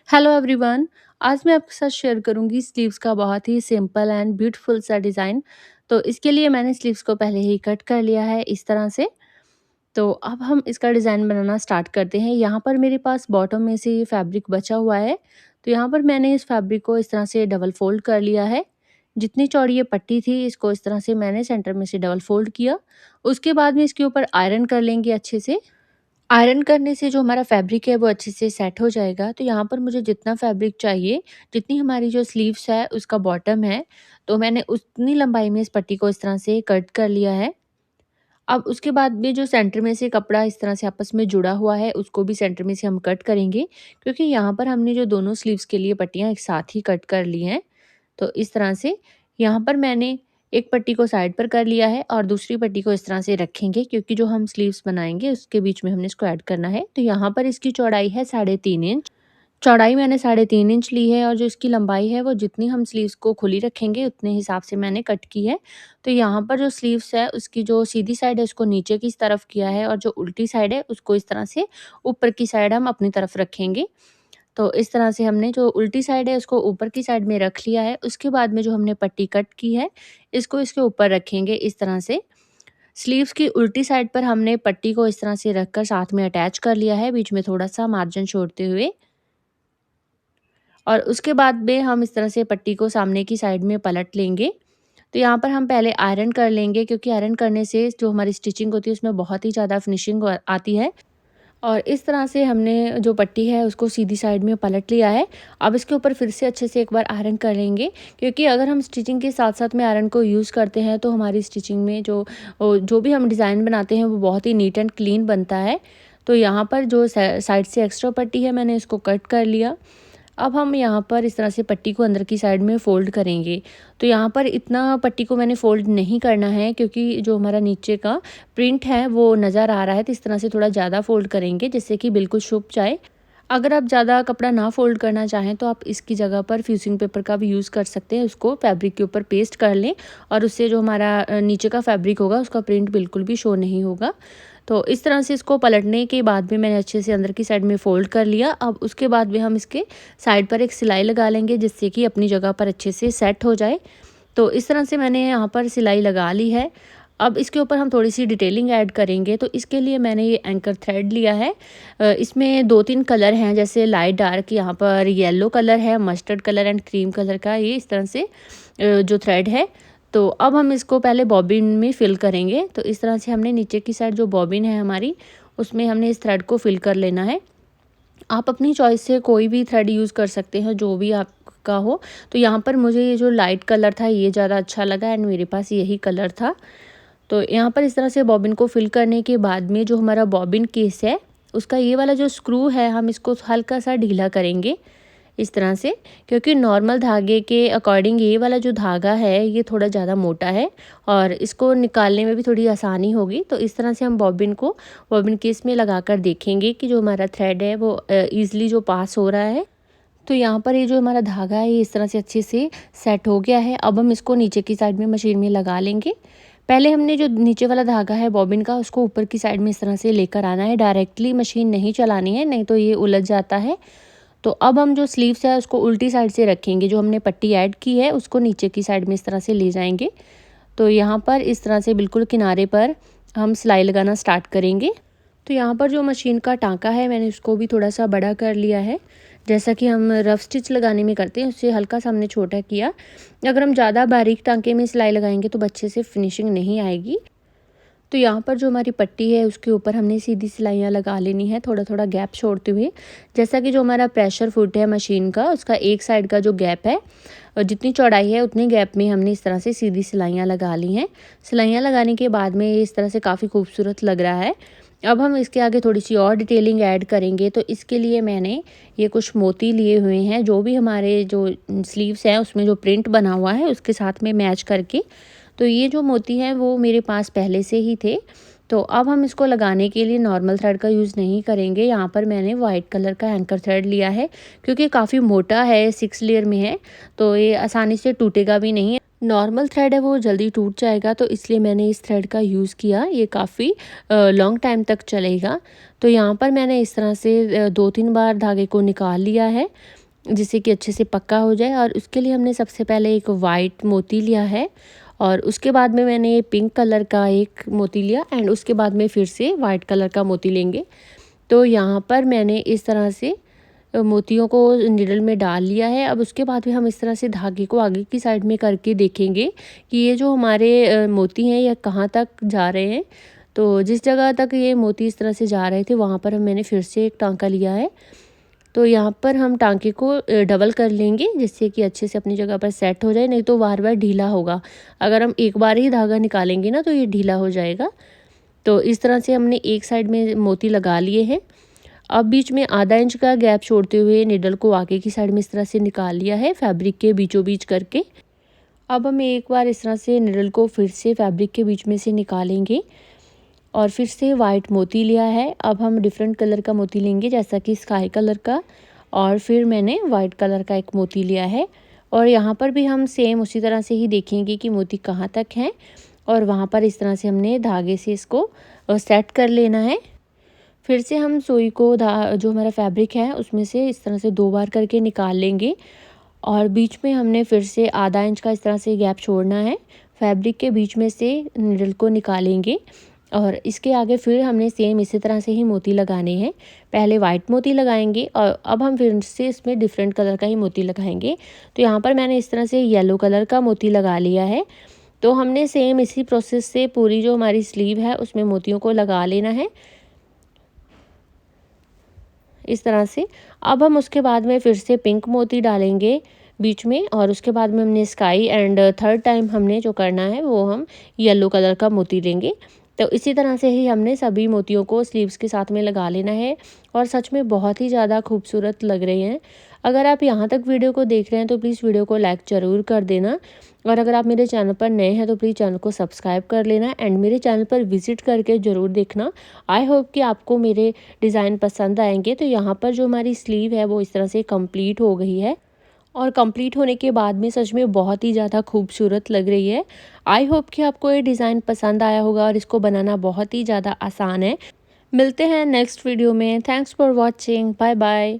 Hello everyone. आज मैं आपके साथ शेयर करूंगी स्लीव्स का बहुत ही सिंपल एंड ब्यूटीफुल सा डिज़ाइन। तो इसके लिए मैंने स्लीव्स को पहले ही कट कर लिया है इस तरह से। तो अब हम इसका डिज़ाइन बनाना स्टार्ट करते हैं। यहाँ पर मेरे पास बॉटम में से ये फैब्रिक बचा हुआ है। तो यहाँ पर मैंने इस फैब्रिक को इस तरह से डबल फोल्ड कर लिया है। जितनी चौड़ी ये पट्टी थी इसको इस तरह से मैंने सेंटर में से डबल फोल्ड किया। उसके बाद में इसके ऊपर आयरन कर लेंगे अच्छे से। आयरन करने से जो हमारा फैब्रिक है वो अच्छे से सेट हो जाएगा। तो यहाँ पर मुझे जितना फैब्रिक चाहिए, जितनी हमारी जो स्लीव्स है उसका बॉटम है, तो मैंने उतनी लंबाई में इस पट्टी को इस तरह से कट कर लिया है। अब उसके बाद में जो सेंटर में से कपड़ा इस तरह से आपस में जुड़ा हुआ है उसको भी सेंटर में से हम कट करेंगे, क्योंकि यहाँ पर हमने जो दोनों स्लीव्स के लिए पट्टियाँ एक साथ ही कट कर ली हैं। तो इस तरह से यहाँ पर मैंने एक पट्टी को साइड पर कर लिया है और दूसरी पट्टी को इस तरह से रखेंगे, क्योंकि जो हम स्लीव्स बनाएंगे उसके बीच में हमने इसको ऐड करना है। तो यहाँ पर इसकी चौड़ाई है 3.5 इंच। चौड़ाई मैंने 3.5 इंच ली है और जो इसकी लंबाई है वो जितनी हम स्लीव्स को खुली रखेंगे उतने हिसाब से मैंने कट की है। तो यहाँ पर जो स्लीव्स है उसकी जो सीधी साइड है उसको नीचे की तरफ किया है और जो उल्टी साइड है उसको इस तरह से ऊपर की साइड हम अपनी तरफ रखेंगे। तो इस तरह से हमने जो उल्टी साइड है उसको ऊपर की साइड में रख लिया है। उसके बाद में जो हमने पट्टी कट की है इसको इसके ऊपर रखेंगे इस तरह से। स्लीव्स की उल्टी साइड पर हमने पट्टी को इस तरह से रखकर साथ में अटैच कर लिया है, बीच में थोड़ा-सा मार्जिन छोड़ते हुए। और उसके बाद में हम इस तरह से पट्टी को सामने की साइड में पलट लेंगे। तो यहाँ पर हम पहले आयरन कर लेंगे, क्योंकि आयरन करने से जो हमारी स्टिचिंग होती है उसमें बहुत ही ज़्यादा फिनिशिंग आती है। और इस तरह से हमने जो पट्टी है उसको सीधी साइड में पलट लिया है। अब इसके ऊपर फिर से अच्छे से एक बार आयरन कर लेंगे, क्योंकि अगर हम स्टिचिंग के साथ-साथ में आयरन को यूज़ करते हैं तो हमारी स्टिचिंग में जो भी हम डिज़ाइन बनाते हैं वो बहुत ही नीट एंड क्लीन बनता है। तो यहाँ पर जो साइड से एक्स्ट्रा पट्टी है मैंने इसको कट कर लिया। अब हम यहाँ पर इस तरह से पट्टी को अंदर की साइड में फ़ोल्ड करेंगे। तो यहाँ पर इतना पट्टी को मैंने फ़ोल्ड नहीं करना है, क्योंकि जो हमारा नीचे का प्रिंट है वो नज़र आ रहा है। तो इस तरह से थोड़ा ज़्यादा फ़ोल्ड करेंगे जिससे कि बिल्कुल छुप जाए। अगर आप ज़्यादा कपड़ा ना फ़ोल्ड करना चाहें तो आप इसकी जगह पर फ्यूज़िंग पेपर का भी यूज़ कर सकते हैं। उसको फैब्रिक के ऊपर पेस्ट कर लें और उससे जो हमारा नीचे का फैब्रिक होगा उसका प्रिंट बिल्कुल भी शो नहीं होगा। तो इस तरह से इसको पलटने के बाद में मैंने अच्छे से अंदर की साइड में फ़ोल्ड कर लिया। अब उसके बाद में हम इसके साइड पर एक सिलाई लगा लेंगे, जिससे कि अपनी जगह पर अच्छे से सेट हो जाए। तो इस तरह से मैंने यहाँ पर सिलाई लगा ली है। अब इसके ऊपर हम थोड़ी-सी डिटेलिंग ऐड करेंगे, तो इसके लिए मैंने ये एंकर थ्रेड लिया है। इसमें 2-3 कलर हैं, जैसे लाइट डार्क, यहाँ पर येलो कलर है, mustard colour and cream colour का ये इस तरह से जो थ्रेड है। तो अब हम इसको पहले बॉबिन में फ़िल करेंगे। तो इस तरह से हमने नीचे की साइड जो बॉबिन है हमारी, उसमें हमने इस थ्रेड को फ़िल कर लेना है। आप अपनी चॉइस से कोई भी थ्रेड यूज़ कर सकते हैं, जो भी आपका हो। तो यहाँ पर मुझे ये जो लाइट कलर था ये ज़्यादा अच्छा लगा एंड मेरे पास यही कलर था। तो यहाँ पर इस तरह से बॉबिन को फिल करने के बाद में जो हमारा बॉबिन केस है उसका ये वाला जो स्क्रू है हम इसको हल्का सा ढीला करेंगे इस तरह से, क्योंकि नॉर्मल धागे के अकॉर्डिंग ये वाला जो धागा है ये थोड़ा ज़्यादा मोटा है और इसको निकालने में भी थोड़ी आसानी होगी। तो इस तरह से हम बॉबिन केस में लगा कर देखेंगे कि जो हमारा थ्रेड है वो ईज़िली जो पास हो रहा है। तो यहाँ पर ये जो हमारा धागा है ये इस तरह से अच्छे से सेट हो गया है। अब हम इसको नीचे की साइड में मशीन में लगा लेंगे। पहले हमने जो नीचे वाला धागा है बॉबिन का उसको ऊपर की साइड में इस तरह से लेकर आना है, डायरेक्टली मशीन नहीं चलानी है, नहीं तो ये उलझ जाता है। तो अब हम जो स्लीव्स है उसको उल्टी साइड से रखेंगे, जो हमने पट्टी ऐड की है उसको नीचे की साइड में इस तरह से ले जाएंगे। तो यहाँ पर इस तरह से बिल्कुल किनारे पर हम सिलाई लगाना स्टार्ट करेंगे। तो यहाँ पर जो मशीन का टाँका है मैंने उसको भी थोड़ा सा बड़ा कर लिया है, जैसा कि हम रफ स्टिच लगाने में करते हैं उससे हल्का सा हमने छोटा किया। अगर हम ज़्यादा बारीक टाँके में सिलाई लगाएंगे तो अच्छे से फिनिशिंग नहीं आएगी। तो यहाँ पर जो हमारी पट्टी है उसके ऊपर हमने सीधी सिलाइयाँ लगा लेनी है, थोड़ा थोड़ा गैप छोड़ते हुए। जैसा कि जो हमारा प्रेशर फुट है मशीन का उसका एक साइड का जो गैप है और जितनी चौड़ाई है उतने गैप में हमने इस तरह से सीधी सिलाइयाँ लगा ली हैं। सिलाइयाँ लगाने के बाद में ये इस तरह से काफ़ी खूबसूरत लग रहा है। अब हम इसके आगे थोड़ी सी और डिटेलिंग ऐड करेंगे। तो इसके लिए मैंने ये कुछ मोती लिए हुए हैं, जो भी हमारे जो स्लीव्स हैं उसमें जो प्रिंट बना हुआ है उसके साथ में मैच करके। तो ये जो मोती हैं वो मेरे पास पहले से ही थे। तो अब हम इसको लगाने के लिए नॉर्मल थ्रेड का यूज़ नहीं करेंगे। यहाँ पर मैंने वाइट कलर का एंकर थ्रेड लिया है, क्योंकि काफ़ी मोटा है, 6 लेयर में है, तो ये आसानी से टूटेगा भी नहीं है। नॉर्मल थ्रेड है वो जल्दी टूट जाएगा, तो इसलिए मैंने इस थ्रेड का यूज़ किया। ये काफ़ी लॉन्ग टाइम तक चलेगा। तो यहाँ पर मैंने इस तरह से 2-3 बार धागे को निकाल लिया है, जिससे कि अच्छे से पक्का हो जाए। और उसके लिए हमने सबसे पहले एक वाइट मोती लिया है, और उसके बाद में मैंने पिंक कलर का एक मोती लिया, एंड उसके बाद में फिर से वाइट कलर का मोती लेंगे। तो यहाँ पर मैंने इस तरह से मोतियों को निडल में डाल लिया है। अब उसके बाद भी हम इस तरह से धागे को आगे की साइड में करके देखेंगे कि ये जो हमारे मोती हैं ये कहाँ तक जा रहे हैं। तो जिस जगह तक ये मोती इस तरह से जा रहे थे वहाँ पर मैंने फिर से एक टांका लिया है। तो यहाँ पर हम टांके को डबल कर लेंगे, जिससे कि अच्छे से अपनी जगह पर सेट हो जाए, नहीं तो बार बार ढीला होगा। अगर हम एक बार ही धागा निकालेंगे ना तो ये ढीला हो जाएगा। तो इस तरह से हमने एक साइड में मोती लगा लिए हैं। अब बीच में आधा इंच का गैप छोड़ते हुए निडल को आगे की साइड में इस तरह से निकाल लिया है, फैब्रिक के बीचों बीच करके। अब हम एक बार इस तरह से निडल को फिर से फैब्रिक के बीच में से निकालेंगे, और फिर से वाइट मोती लिया है। अब हम डिफरेंट कलर का मोती लेंगे, जैसा कि स्काई कलर का, और फिर मैंने वाइट कलर का एक मोती लिया है। और यहाँ पर भी हम सेम उसी तरह से ही देखेंगे कि मोती कहाँ तक हैं, और वहाँ पर इस तरह से हमने धागे से इसको सेट कर लेना है। फिर से हम सुई को जो हमारा फैब्रिक है उसमें से इस तरह से 2 बार करके निकाल लेंगे, और बीच में हमने फिर से आधा इंच का इस तरह से गैप छोड़ना है। फैब्रिक के बीच में से निडल को निकालेंगे, और इसके आगे फिर हमने सेम इसी तरह से ही मोती लगाने हैं। पहले वाइट मोती लगाएंगे, और अब हम फिर से इसमें डिफरेंट कलर का ही मोती लगाएंगे। तो यहाँ पर मैंने इस तरह से येलो कलर का मोती लगा लिया है। तो हमने सेम इसी प्रोसेस से पूरी जो हमारी स्लीव है उसमें मोतियों को लगा लेना है, इस तरह से। अब हम उसके बाद में फिर से पिंक मोती डालेंगे बीच में, और उसके बाद में हमने स्काई, एंड थर्ड टाइम हमने जो करना है वो हम येलो कलर का मोती लेंगे। तो इसी तरह से ही हमने सभी मोतियों को स्लीव्स के साथ में लगा लेना है, और सच में बहुत ही ज़्यादा खूबसूरत लग रहे हैं। अगर आप यहाँ तक वीडियो को देख रहे हैं तो प्लीज़ वीडियो को लाइक ज़रूर कर देना, और अगर आप मेरे चैनल पर नए हैं तो प्लीज़ चैनल को सब्सक्राइब कर लेना, एंड मेरे चैनल पर विजिट करके ज़रूर देखना। आई होप कि आपको मेरे डिज़ाइन पसंद आएंगे। तो यहाँ पर जो हमारी स्लीव है वो इस तरह से कंप्लीट हो गई है, और कंप्लीट होने के बाद में सच में बहुत ही ज़्यादा खूबसूरत लग रही है। आई होप कि आपको ये डिज़ाइन पसंद आया होगा, और इसको बनाना बहुत ही ज़्यादा आसान है। मिलते हैं नेक्स्ट वीडियो में। Thanks for watching. Bye bye.